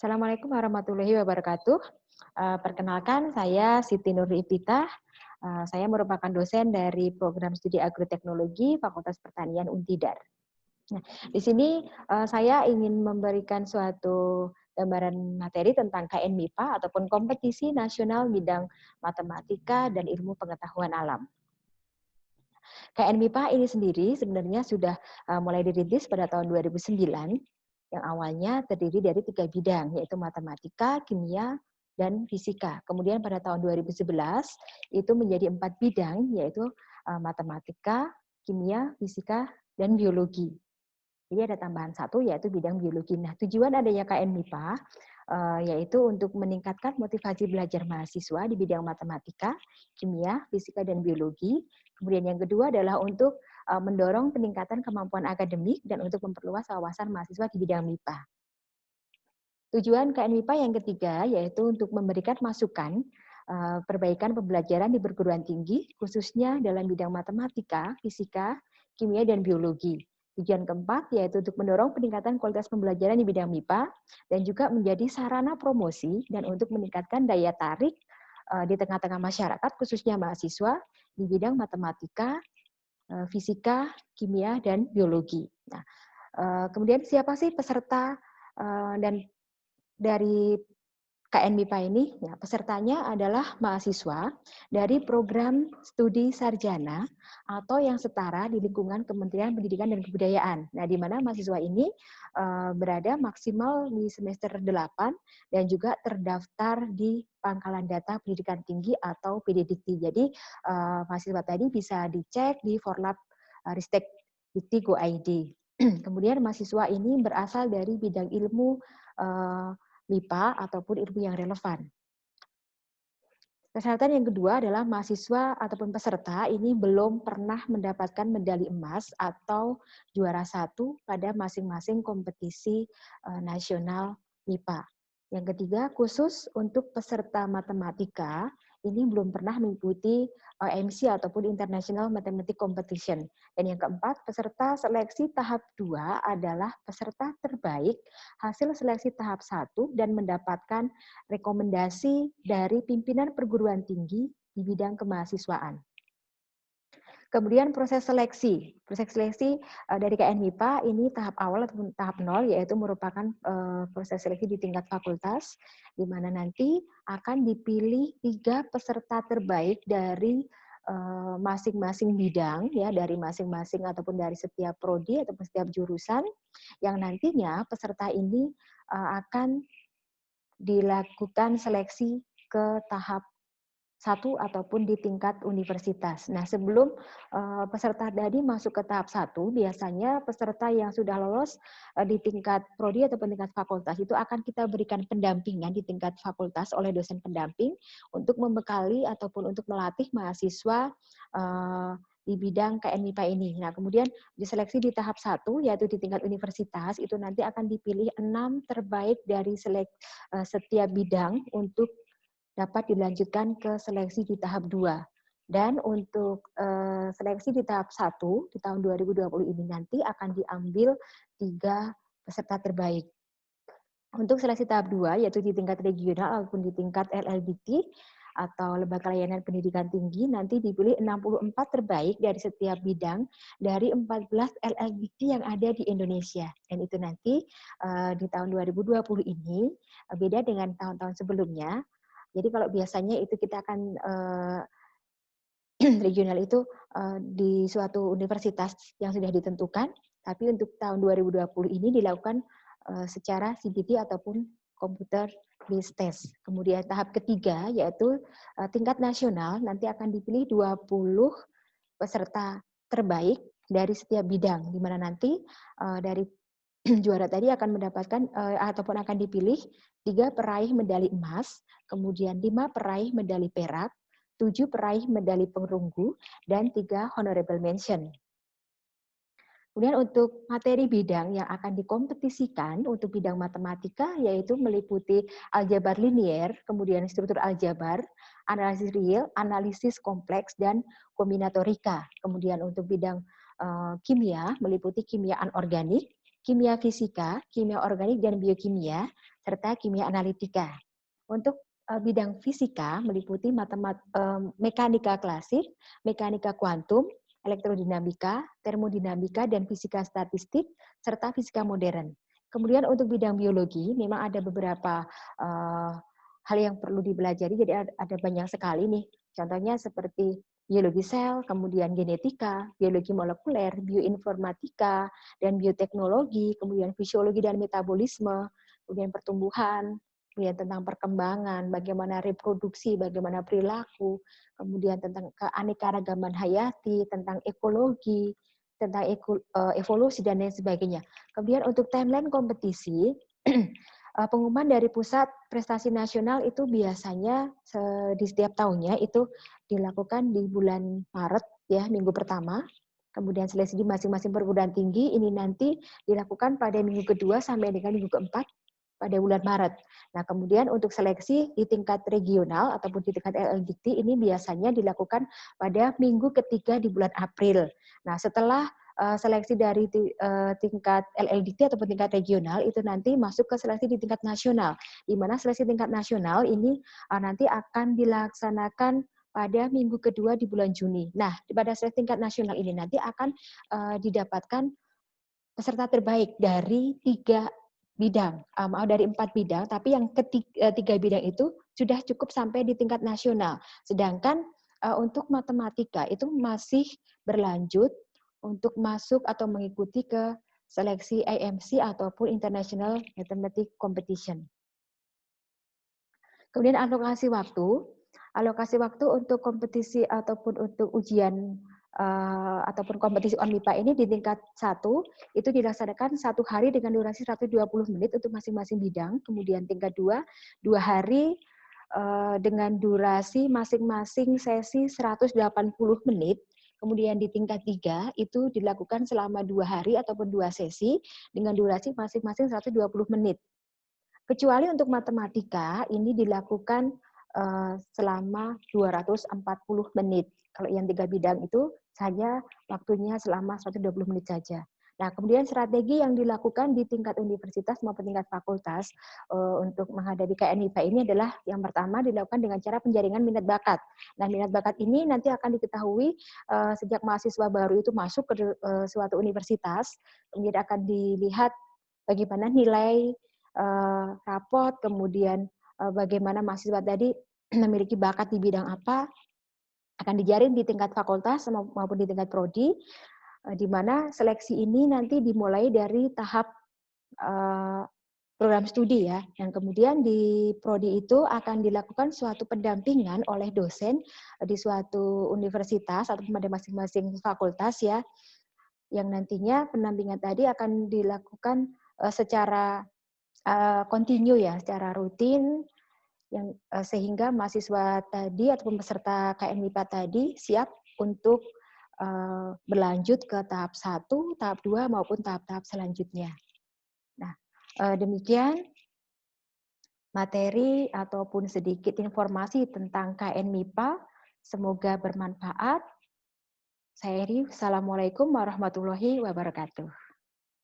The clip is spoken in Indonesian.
Assalamualaikum warahmatullahi wabarakatuh. Perkenalkan, saya Siti Nuripitah. Saya merupakan dosen dari program studi agroteknologi Fakultas Pertanian Untidar. Nah, di sini saya ingin memberikan suatu gambaran materi tentang KN MIPA ataupun Kompetisi Nasional Bidang Matematika dan Ilmu Pengetahuan Alam. KN MIPA ini sendiri sebenarnya sudah mulai dirintis pada tahun 2009, yang awalnya terdiri dari 3 bidang, yaitu matematika, kimia, dan fisika. Kemudian pada tahun 2011 itu menjadi 4 bidang, yaitu matematika, kimia, fisika, dan biologi. Jadi ada tambahan satu, yaitu bidang biologi. Nah, tujuan adanya KN MIPA yaitu untuk meningkatkan motivasi belajar mahasiswa di bidang matematika, kimia, fisika, dan biologi. Kemudian yang kedua adalah untuk mendorong peningkatan kemampuan akademik dan untuk memperluas wawasan mahasiswa di bidang MIPA. Tujuan KN MIPA yang ketiga yaitu untuk memberikan masukan perbaikan pembelajaran di perguruan tinggi, khususnya dalam bidang matematika, fisika, kimia, dan biologi. Tujuan keempat yaitu untuk mendorong peningkatan kualitas pembelajaran di bidang MIPA dan juga menjadi sarana promosi dan untuk meningkatkan daya tarik di tengah-tengah masyarakat, khususnya mahasiswa di bidang matematika, fisika, kimia, dan biologi. Nah, kemudian siapa sih peserta dan dari KN MIPA ini? Ya, pesertanya adalah mahasiswa dari program studi sarjana atau yang setara di lingkungan Kementerian Pendidikan dan Kebudayaan. Nah, di mana mahasiswa ini berada maksimal di semester 8 dan juga terdaftar di Pangkalan Data Pendidikan Tinggi atau PDDikti. Jadi, mahasiswa tadi bisa dicek di Forlab Ristek Dikti Go ID. Kemudian mahasiswa ini berasal dari bidang ilmu MIPA ataupun ilmu yang relevan. Persyaratan yang kedua adalah mahasiswa ataupun peserta ini belum pernah mendapatkan medali emas atau juara satu pada masing-masing kompetisi nasional MIPA. Yang ketiga, khusus untuk peserta matematika, ini belum pernah mengikuti IMC ataupun International Mathematics Competition. Dan yang keempat, peserta seleksi tahap 2 adalah peserta terbaik hasil seleksi tahap 1 dan mendapatkan rekomendasi dari pimpinan perguruan tinggi di bidang kemahasiswaan. Kemudian proses seleksi. Proses seleksi dari KN MIPA ini tahap awal atau tahap 0, yaitu merupakan proses seleksi di tingkat fakultas, di mana nanti akan dipilih 3 peserta terbaik dari masing-masing bidang, ya, dari masing-masing ataupun dari setiap prodi ataupun setiap jurusan, yang nantinya peserta ini akan dilakukan seleksi ke tahap 1 ataupun di tingkat universitas. Nah, sebelum peserta tadi masuk ke tahap 1, biasanya peserta yang sudah lolos di tingkat prodi ataupun tingkat fakultas itu akan kita berikan pendampingan di tingkat fakultas oleh dosen pendamping untuk membekali ataupun untuk melatih mahasiswa di bidang KN MIPA ini. Nah, kemudian diseleksi di tahap 1, yaitu di tingkat universitas, itu nanti akan dipilih 6 terbaik dari setiap bidang untuk dapat dilanjutkan ke seleksi di tahap 2. Dan untuk seleksi di tahap 1 di tahun 2020 ini nanti akan diambil 3 peserta terbaik. Untuk seleksi tahap 2, yaitu di tingkat regional ataupun di tingkat LLBT atau Lembaga Layanan Pendidikan Tinggi, nanti dipilih 64 terbaik dari setiap bidang dari 14 LLBT yang ada di Indonesia. Dan itu nanti di tahun 2020 ini beda dengan tahun-tahun sebelumnya. Jadi kalau biasanya itu kita akan regional itu di suatu universitas yang sudah ditentukan, tapi untuk tahun 2020 ini dilakukan secara CBT ataupun komputer based test. Kemudian tahap ketiga yaitu tingkat nasional, nanti akan dipilih 20 peserta terbaik dari setiap bidang, di mana nanti dari juara tadi akan mendapatkan ataupun akan dipilih 3 peraih medali emas, kemudian 5 peraih medali perak, 7 peraih medali perunggu, dan 3 honorable mention. Kemudian untuk materi bidang yang akan dikompetisikan untuk bidang matematika yaitu meliputi aljabar linier, kemudian struktur aljabar, analisis real, analisis kompleks, dan kombinatorika. Kemudian untuk bidang kimia meliputi kimia anorganik, kimia fisika, kimia organik dan biokimia, serta kimia analitika. Untuk bidang fisika meliputi mekanika klasik, mekanika kuantum, elektrodinamika, termodinamika, dan fisika statistik, serta fisika modern. Kemudian untuk bidang biologi, memang ada beberapa hal yang perlu dipelajari, jadi ada banyak sekali nih. Contohnya seperti biologi sel, kemudian genetika, biologi molekuler, bioinformatika, dan bioteknologi, kemudian fisiologi dan metabolisme, kemudian pertumbuhan, kemudian tentang perkembangan, bagaimana reproduksi, bagaimana perilaku, kemudian tentang keanekaragaman hayati, tentang ekologi, tentang evolusi, dan lain sebagainya. Kemudian untuk timeline kompetisi, pengumuman dari Pusat Prestasi Nasional itu biasanya di setiap tahunnya itu dilakukan di bulan Maret, ya, minggu pertama. Kemudian seleksi di masing-masing perguruan tinggi ini nanti dilakukan pada minggu kedua sampai dengan minggu keempat pada bulan Maret. Nah, kemudian untuk seleksi di tingkat regional ataupun di tingkat LLDT ini biasanya dilakukan pada minggu ketiga di bulan April. Nah, setelah seleksi dari tingkat LLDT ataupun tingkat regional itu nanti masuk ke seleksi di tingkat nasional, di mana seleksi tingkat nasional ini nanti akan dilaksanakan pada minggu kedua di bulan Juni. Nah, pada seleksi tingkat nasional ini nanti akan didapatkan peserta terbaik dari 3 bidang, dari 4 bidang, tapi yang tiga bidang itu sudah cukup sampai di tingkat nasional. Sedangkan untuk matematika itu masih berlanjut untuk masuk atau mengikuti ke seleksi IMC ataupun International Mathematics Competition. Kemudian alokasi waktu untuk kompetisi ataupun untuk ujian ataupun kompetisi ONMIPA ini di tingkat 1 itu dilaksanakan 1 hari dengan durasi 120 menit untuk masing-masing bidang. Kemudian tingkat 2, 2 hari dengan durasi masing-masing sesi 180 menit. Kemudian di tingkat 3 itu dilakukan selama 2 hari ataupun 2 sesi dengan durasi masing-masing 120 menit. Kecuali untuk matematika ini dilakukan selama 240 menit. Kalau yang 3 bidang itu hanya waktunya selama 120 menit saja. Nah, kemudian strategi yang dilakukan di tingkat universitas maupun tingkat fakultas untuk menghadapi KNIPA ini adalah yang pertama dilakukan dengan cara penjaringan minat bakat. Nah, minat bakat ini nanti akan diketahui sejak mahasiswa baru itu masuk ke suatu universitas, kemudian akan dilihat bagaimana nilai rapot, kemudian bagaimana mahasiswa tadi memiliki bakat di bidang apa, akan dijaring di tingkat fakultas maupun di tingkat prodi, di mana seleksi ini nanti dimulai dari tahap program studi ya, yang kemudian di prodi itu akan dilakukan suatu pendampingan oleh dosen di suatu universitas atau pada masing-masing fakultas ya, yang nantinya pendampingan tadi akan dilakukan secara kontinu ya, secara rutin, yang sehingga mahasiswa tadi ataupun peserta KNMIPA tadi siap untuk berlanjut ke tahap 1, tahap 2 maupun tahap-tahap selanjutnya. Nah, demikian materi ataupun sedikit informasi tentang KNMIPA. Semoga bermanfaat. Saya Eri, Assalamualaikum warahmatullahi wabarakatuh.